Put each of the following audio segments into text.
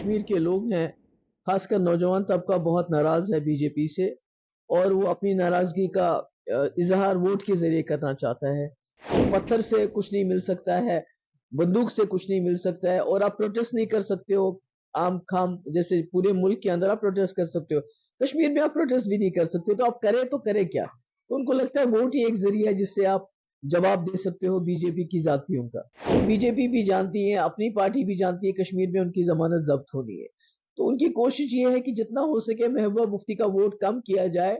کشمیر کے لوگ ہیں، خاص کر نوجوان طبقہ بہت ناراض ہے بی جے پی سے، اور وہ اپنی ناراضگی کا اظہار ووٹ کے ذریعے کرنا چاہتا ہے۔ پتھر سے کچھ نہیں مل سکتا ہے، بندوق سے کچھ نہیں مل سکتا ہے، اور آپ پروٹیسٹ نہیں کر سکتے ہو عام خام جیسے پورے ملک کے اندر آپ پروٹیسٹ کر سکتے ہو، کشمیر میں آپ پروٹیسٹ بھی نہیں کر سکتے، تو آپ کریں تو کریں کیا؟ تو ان کو لگتا ہے ووٹ ہی ایک ذریعہ ہے جس سے آپ جواب دے سکتے ہو بی جے پی کی ذاتیوں کا۔ بی جے پی بھی جانتی ہے، اپنی پارٹی بھی جانتی ہے کشمیر میں ان کی ضمانت ضبط ہونی ہے، تو ان کی کوشش یہ ہے کہ جتنا ہو سکے محبوبہ مفتی کا ووٹ کم کیا جائے،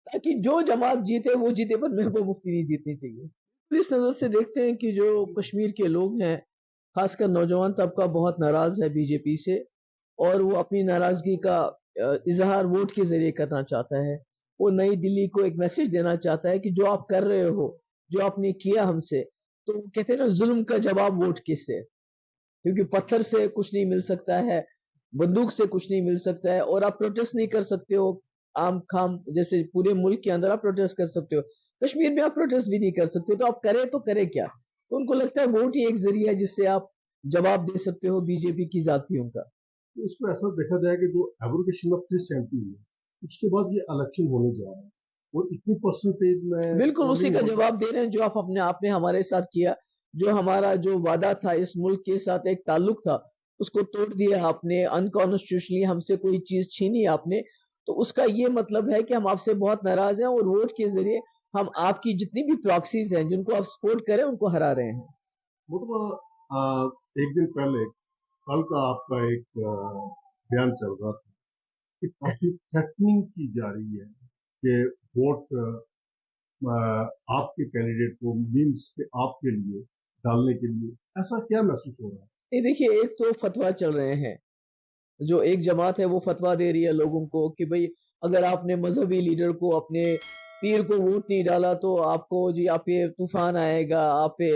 تاکہ جو جماعت جیتے وہ جیتے، پر محبوبہ مفتی نہیں جیتنی چاہیے۔ اس نظر سے دیکھتے ہیں کہ جو کشمیر کے لوگ ہیں، خاص کر نوجوان طبقہ بہت ناراض ہے بی جے پی سے، اور وہ اپنی ناراضگی کا اظہار ووٹ کے ذریعے کرنا چاہتا ہے۔ وہ نئی دلی کو ایک میسج دینا چاہتا ہے کہ جو آپ کر رہے ہو، جو آپ نے کیا ہم سے، تو وہ کہتے ہیں نا ظلم کا جواب ووٹ کس سے؟ کیونکہ پتھر سے کچھ نہیں مل سکتا ہے، بندوق سے کچھ نہیں مل سکتا ہے، اور آپ پروٹیسٹ نہیں کر سکتے ہو عام خام جیسے پورے ملک کے اندر آپ پروٹیسٹ کر سکتے ہو، کشمیر میں آپ پروٹیسٹ بھی نہیں کر سکتے، تو آپ کریں تو کریں کیا؟ تو ان کو لگتا ہے ووٹ ہی ایک ذریعہ ہے جس سے آپ جواب دے سکتے ہو بی جے پی کی ذاتیوں کا۔ اس کو ایسا دیکھا جائے کہ جو ایبروگیشن آف 370 ہے اس کے بعد یہ الیکشن ہونے جا رہا ہے اور اتنی پرسنٹیج میں بالکل اسی پولنگ کا ہوگی. جواب دے رہے ہیں جو آپ نے ہمارے ساتھ کیا، جو ہمارا جو وعدہ تھا، اس ملک کے ساتھ ایک تعلق تھا، اس کو توڑ دیا آپ نے، انکانسٹیٹیوشنلی ہم سے کوئی چیز چھینی آپ نے، تو اس کا یہ مطلب ہے کہ ہم آپ سے بہت ناراض ہیں، اور ووٹ کے ذریعے ہم آپ کی جتنی بھی پراکسیز ہیں جن کو آپ سپورٹ کریں ان کو ہرا رہے ہیں۔ مطلب ایک دن پہلے کل کا آپ کا ایک بیان چل رہا تھا کہ کافی تھریٹننگ کی جا رہی ہے کہ ووٹ آپ کے کینڈیڈیٹ کو مینس کہ آپ کے لیے ڈالنے کے لیے، ایسا کیا محسوس ہو رہا ہے؟ یہ دیکھیے، ایک تو فتویٰ چل رہے ہیں، جو ایک جماعت ہے وہ فتویٰ دے رہی ہے لوگوں کو کہ بھئی اگر آپ نے مذہبی لیڈر کو، اپنے پیر کو ووٹ نہیں ڈالا تو آپ کو جی آپ پہ طوفان آئے گا، آپ پہ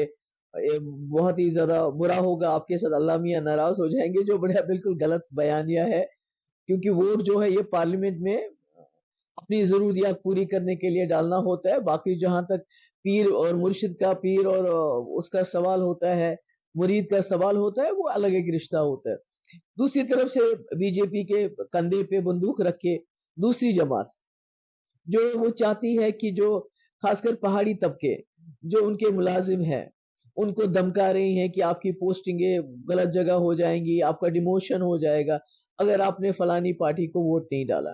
بہت ہی زیادہ برا ہوگا، آپ کے ساتھ اللہ میاں ناراض ہو جائیں گے، جو بڑا بالکل غلط بیانیہ ہے، کیونکہ ووٹ جو ہے یہ پارلیمنٹ میں اپنی ضروریات پوری کرنے کے لیے ڈالنا ہوتا ہے۔ باقی جہاں تک پیر اور مرشد کا، پیر اور اس کا سوال ہوتا ہے، مرید کا سوال ہوتا ہے، وہ الگ ایک رشتہ ہوتا ہے۔ دوسری طرف سے بی جے پی کے کندھے پہ بندوق رکھ کے دوسری جماعت جو وہ چاہتی ہے کہ جو خاص کر پہاڑی طبقے جو ان کے ملازم ہیں ان کو دھمکا رہی ہیں کہ آپ کی پوسٹنگیں غلط جگہ ہو جائیں گی، آپ کا ڈیموشن ہو جائے گا اگر آپ نے فلانی پارٹی کو ووٹ نہیں ڈالا۔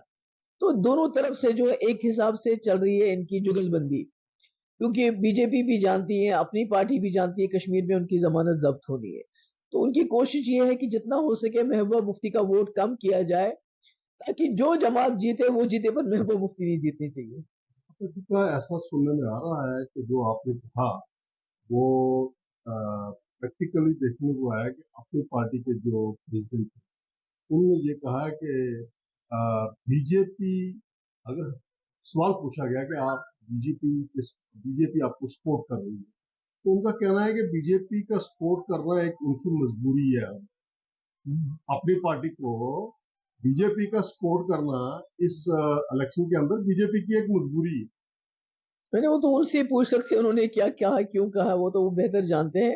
تو دونوں طرف سے جو ہے ایک حساب سے چل رہی ہے ان کی جگل بندی، کیونکہ بی جے پی بھی جانتی ہے، اپنی پارٹی بھی جانتی ہے کشمیر میں ان کی ضمانت ضبط ہونی ہے، تو ان کی کوشش یہ ہے کہ جتنا ہو سکے محبوبہ مفتی کا ووٹ کم کیا جائے، تاکہ جو جماعت جیتے وہ جیتے، پر محبوبہ مفتی نہیں جیتنی چاہیے۔ کا ایسا سننے میں آ رہا ہے کہ جو آپ نے کہا وہ پریکٹیکلی دیکھنے کو آیا کہ اپنی پارٹی کے جو پریزیڈنٹ تھے انہوں نے یہ کہا کہ بی جے پی، اگر سوال پوچھا گیا کہ آپ بی جے پی آپ کو سپورٹ کر رہی ہے تو ان کا کہنا ہے کہ بی جے پی کا سپورٹ کرنا ایک ان کی مجبوری ہے، اپنی پارٹی کو بی جے پی کا سپورٹ کرنا اس الیکشن کے اندر بی جے پی کی ایک مجبوری ہے۔ میں نے وہ تو ان سے پوچھ سکتے انہوں نے کیا کہا، کیوں کہا، وہ تو وہ بہتر جانتے ہیں،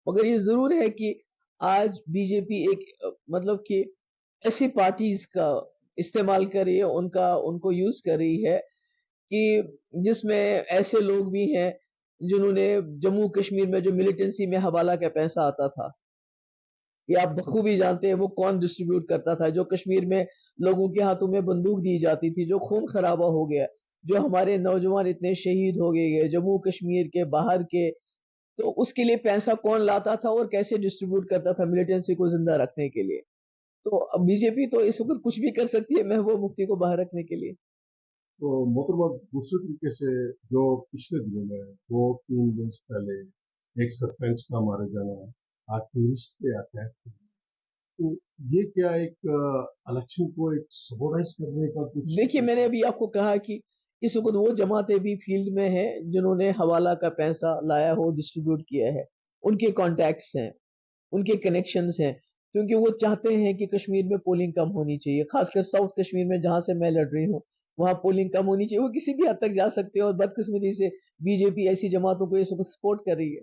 مگر یہ ضرور ہے کہ آج بی جے پی ایک مطلب کہ ایسی پارٹیز کا استعمال کر رہی ہے، ان کو یوز کر رہی ہے کہ جس میں ایسے لوگ بھی ہیں جنہوں نے جموں کشمیر میں جو ملیٹنسی میں حوالہ کا پیسہ آتا تھا، یہ آپ بخوبی جانتے ہیں وہ کون ڈسٹریبیوٹ کرتا تھا، جو کشمیر میں لوگوں کے ہاتھوں میں بندوق دی جاتی تھی، جو خون خرابہ ہو گیا، جو ہمارے نوجوان اتنے شہید ہو گئے جموں کشمیر کے باہر کے، تو اس کے لیے پیسہ کون لاتا تھا اور کیسے ڈسٹریبیوٹ کرتا تھا ملیٹنسی کو زندہ رکھنے کے لیے؟ تو بی جے پی تو اس وقت کچھ بھی کر سکتی ہے محبوبہ مفتی کو باہر رکھنے کے لیے۔ تو محترمہ دوسرے طریقے سے جو پچھلے دنوں میں 2-3 دن پہلے ایک سرپنچ کا مارے جانا، ٹورسٹ کے اٹیک، تو یہ کیا ایک الیکشن کو ایک سبورائز کرنے کا کچھ؟ دیکھیے، میں نے ابھی آپ کو کہا کہ اس وقت وہ جماعتیں بھی فیلڈ میں ہیں جنہوں نے حوالہ کا پیسہ لایا ہو، ڈسٹریبیوٹ کیا ہے، ان کے کانٹیکٹس ہیں، ان کے کنیکشنز ہیں، کیونکہ وہ چاہتے ہیں کہ کشمیر میں پولنگ کم ہونی چاہیے، خاص کر ساؤتھ کشمیر میں جہاں سے میں لڑ رہی ہوں وہاں پولنگ کم ہونی چاہیے، وہ کسی بھی حد تک جا سکتے ہیں، اور بدقسمتی سے بی جے پی ایسی جماعتوں کو اس وقت سپورٹ کر رہی ہے۔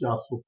400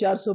400